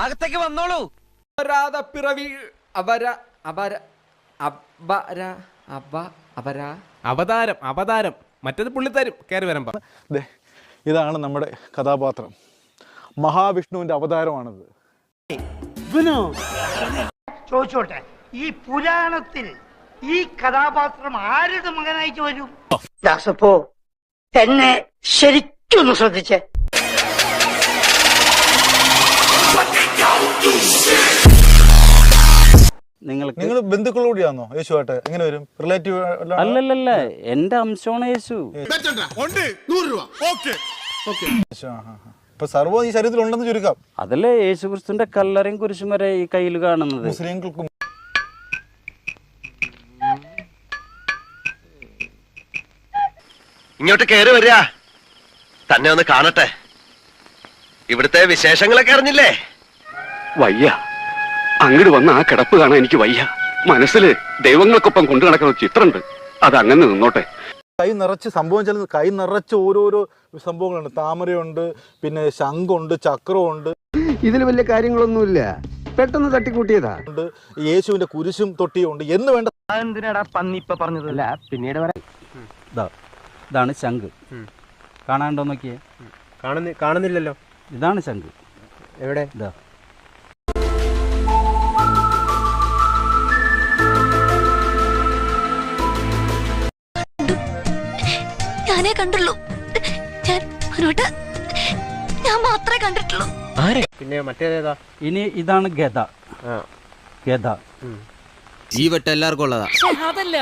അകത്തേക്ക് വന്നോളൂ. അവതാരം മറ്റേത് പുള്ളിത്തരും കയറി വരുമ്പോ. ഇതാണ് നമ്മുടെ കഥാപാത്രം. മഹാവിഷ്ണുവിന്റെ അവതാരമാണിത്. ചോദിച്ചോട്ടെ, ഈ പുരാണത്തിൽ ഈ കഥാപാത്രം ആരുടെ മകനായിട്ട് വരും? ദാസപ്പോ എന്നെ ശരിക്കൊന്ന് ശ്രദ്ധിച്ചേ. നിങ്ങൾ ബന്ധുക്കളോടെയാണോ യേശുവായിട്ട്? എങ്ങനെ വരും? റിലേറ്റീവ് അല്ലല്ല, എന്റെ അംശമാണ് യേശു. ഇപ്പൊ സർവ്വം ഈ ശരീരത്തിൽ ഉണ്ടെന്ന് ചുരുക്കാം. അതല്ലേ യേശു ക്രിസ്തുവിന്റെ കല്ലറയും കുരിശും വരെ ഈ കയ്യിൽ കാണുന്നത്. മുസ്ലിങ്ങൾക്കും ഇങ്ങോട്ട് കയറി വരിക, തന്നെ ഒന്ന് കാണട്ടെ. ഇവിടുത്തെ വിശേഷങ്ങളൊക്കെ അറിഞ്ഞില്ലേ? വയ്യ, അങ്ങോട്ട് വന്ന ആ കിടപ്പ് കാണാൻ എനിക്ക് വയ്യ. മനസ്സില് ദൈവങ്ങൾക്കൊപ്പം കൊണ്ടു നടക്കുന്ന ചിത്രമുണ്ട്, അത് അങ്ങനെ നിന്നോട്ടെ. കൈ നിറച്ച് സംഭവം ചില കൈ നിറച്ച് ഓരോരോ സംഭവങ്ങളുണ്ട്. താമരയുണ്ട്, പിന്നെ ശംഖുണ്ട്, ചക്രമുണ്ട്. ഇതിൽ വലിയ കാര്യങ്ങളൊന്നുമില്ല, പെട്ടെന്ന് തട്ടിക്കൂട്ടിയതാ. യേശുവിന്റെ കുരിശും തൊട്ടിയും ഉണ്ട് എന്ന് വേണ്ട. എന്തിനാടാ പന്നി ഇപ്പൊ പറഞ്ഞതല്ല, പിന്നീട് ഇതാണ് ശംഖ്. കാണാണ്ടോ നോക്കിയേ? കാണുന്നില്ലല്ലോ. ഇതാണ് ശംഖ്. എവിടെ? ഇതാ. ഞാനേ കണ്ടുള്ളൂ. ഞാൻ മാത്രമേ കണ്ടിട്ടുള്ളൂ. പിന്നെ മറ്റേതേതാ? ഇനി ഇതാണ് ഗദ. ഗദ ഈ വട്ടം എല്ലാവർക്കും ഉള്ളതാ. അതല്ല,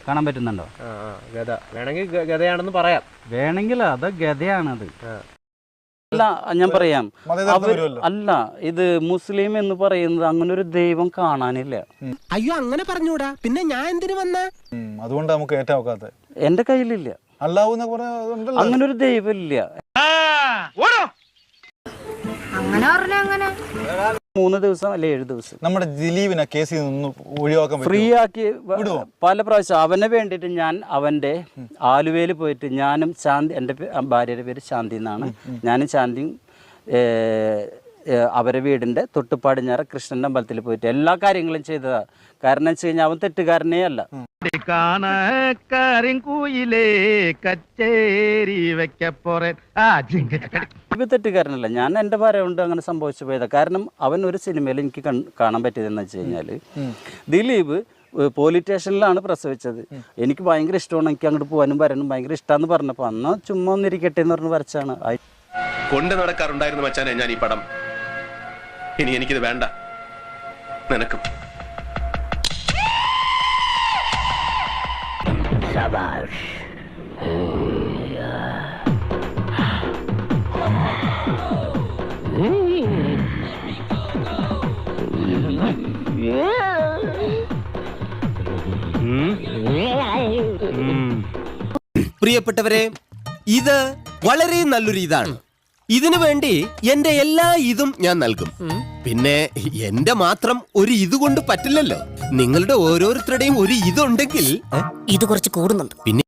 കാണാൻ പറ്റുന്നുണ്ടോ? ഗദ വേണമെങ്കിൽ ഗദയാണെന്ന് പറയാം. വേണമെങ്കിൽ അത് ഗദയാണത്. അല്ല, ഞാൻ പറയാം. അല്ല, ഇത് മുസ്ലിം എന്ന് പറയുന്നത് അങ്ങനെ ഒരു ദൈവം കാണാനില്ല. അയ്യോ, അങ്ങനെ പറഞ്ഞൂടാ. പിന്നെ ഞാൻ എന്തിനു വന്ന? അതുകൊണ്ട് നമുക്ക് ഏറ്റവും ഒക്കാത്ത എന്റെ കയ്യിലില്ല. അല്ലാഹു അങ്ങനെ ഒരു ദൈവം ഇല്ല. അങ്ങനെ 3 ദിവസം അല്ലെ 7 ദിവസം നമ്മുടെ ദിലീപിനെ കേസിൽ നിന്ന് ഒഴിവാക്കാൻ ഫ്രീ ആക്കി പല പ്രാവശ്യം. അവനെ വേണ്ടിയിട്ട് ഞാൻ അവന്റെ ആലുവയിൽ പോയിട്ട്, ഞാനും ശാന്തി, എൻ്റെ ഭാര്യയുടെ പേര് ശാന്തി എന്നാണ്, ഞാനും ശാന്തിയും അവരെ വീടിന്റെ തൊട്ട് പടിഞ്ഞാറ കൃഷ്ണന്റെ അമ്പലത്തിൽ പോയിട്ട് എല്ലാ കാര്യങ്ങളും ചെയ്തതാ. കാരണം വെച്ച് കഴിഞ്ഞാൽ അവൻ തെറ്റുകാരനേ അല്ല. ഇവ തെറ്റുകാരനല്ല. ഞാൻ എൻ്റെ ഭാര്യ കൊണ്ട് അങ്ങനെ സംഭവിച്ചു പോയതാ. കാരണം അവൻ ഒരു സിനിമയിൽ എനിക്ക് കാണാൻ പറ്റിയതെന്ന് വെച്ച് കഴിഞ്ഞാല്, ദിലീപ് പോലീസ് സ്റ്റേഷനിലാണ് പ്രസവിച്ചത്. എനിക്ക് ഭയങ്കര ഇഷ്ടമാണ്, എനിക്ക് അങ്ങോട്ട് പോകാനും വരാനും ഭയങ്കര ഇഷ്ടമാന്ന് പറഞ്ഞപ്പോൾ അന്ന് ചുമ്മാ ഒന്നിരിക്കട്ടെ എന്ന് പറഞ്ഞ് വരച്ചാണ്. കൊണ്ട് നടക്കാറുണ്ടായിരുന്നു മച്ചാനെ ഞാൻ ഈ പടം. ഇനി എനിക്കിത് വേണ്ട. നിനക്കും പ്രിയപ്പെട്ടവരെ, ഇത് വളരെ നല്ലൊരു ഇതാണ്. ഇതിനു വേണ്ടി എന്റെ എല്ലാ ഇതും ഞാൻ നൽകും. പിന്നെ എന്റെ മാത്രം ഒരു ഇത് കൊണ്ട് പറ്റില്ലല്ലോ. നിങ്ങളുടെ ഓരോരുത്തരുടെയും ഒരു ഇതുണ്ടെങ്കിൽ ഇത് കുറച്ച് കൂടുന്നുണ്ട്. പിന്നെ